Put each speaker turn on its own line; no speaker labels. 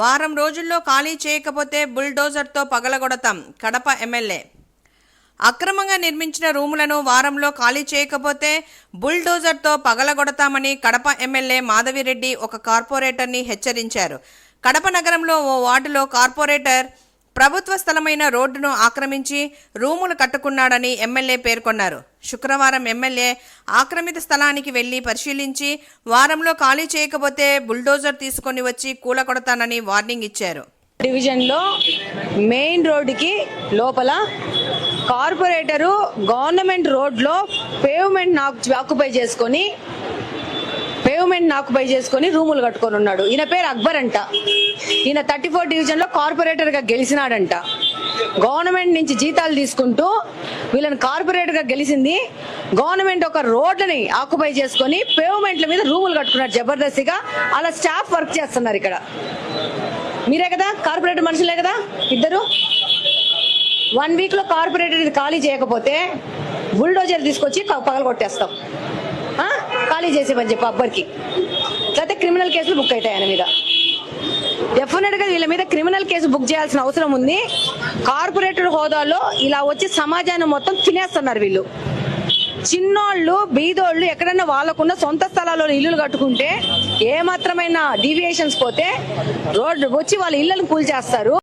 వారం రోజుల్లో ఖాళీ చేయకపోతే బుల్డోజర్తో పగలగొడతాం కడప ఎమ్మెల్యే. అక్రమంగా నిర్మించిన రూములను వారంలో ఖాళీ చేయకపోతే బుల్డోజర్తో పగలగొడతామని కడప ఎమ్మెల్యే మాధవిరెడ్డి ఒక కార్పొరేటర్ని హెచ్చరించారు. కడప నగరంలో ఓ వార్డులో కార్పొరేటర్ ప్రభుత్వ స్థలమైన రోడ్డును ఆక్రమించి రూములు కట్టుకున్నాడని ఎమ్మెల్యే పేర్కొన్నారు. శుక్రవారం ఎమ్మెల్యే ఆక్రమిత స్థలానికి వెళ్లి పరిశీలించి వారంలో ఖాళీ చేయకపోతే బుల్డోజర్ తీసుకొని వచ్చి కూలగొడతానని వార్నింగ్ ఇచ్చారు.
డివిజన్లో మెయిన్ రోడ్డుకి లోపల కార్పొరేటరు గవర్నమెంట్ రోడ్లో పేవ్మెంట్ ఆక్యుపై చేసుకొని రూములు కట్టుకొని ఉన్నాడు. ఈయన పేరు అక్బర్ అంట. ఈయన 34 డివిజన్లో కార్పొరేటర్గా గెలిచినాడంట. గవర్నమెంట్ నుంచి జీతాలు తీసుకుంటూ వీళ్ళని కార్పొరేటర్గా గెలిచింది. గవర్నమెంట్ ఒక రోడ్లని ఆక్యుపై చేసుకొని పేవ్మెంట్ల మీద రూములు కట్టుకున్నారు జబర్దస్తిగా. అలా స్టాఫ్ వర్క్ చేస్తున్నారు. ఇక్కడ మీరే కదా కార్పొరేటర్ మనుషులే కదా ఇద్దరు. 1 వీక్ లో కార్పొరేటర్ ఇది ఖాళీ చేయకపోతే బుల్డోజర్ తీసుకొచ్చి పగలగొట్టేస్తాం. ఖాళీ చేసేమని చెప్పి అబ్బర్కి, లేకపోతే క్రిమినల్ కేసులు బుక్ అవుతాయి ఆయన మీద. డెఫినెట్ గా వీళ్ళ మీద క్రిమినల్ కేసు బుక్ చేయాల్సిన అవసరం ఉంది. కార్పొరేటర్ హోదాలో ఇలా వచ్చి సమాజాన్ని మొత్తం తినేస్తున్నారు వీళ్ళు. చిన్నోళ్ళు బీదోళ్ళు ఎక్కడన్నా వాళ్ళకున్న సొంత స్థలాల్లో ఇల్లులు కట్టుకుంటే ఏమాత్రమైన డీవియేషన్స్ పోతే రోడ్డు వచ్చి వాళ్ళ ఇళ్లను కూల్చేస్తారు.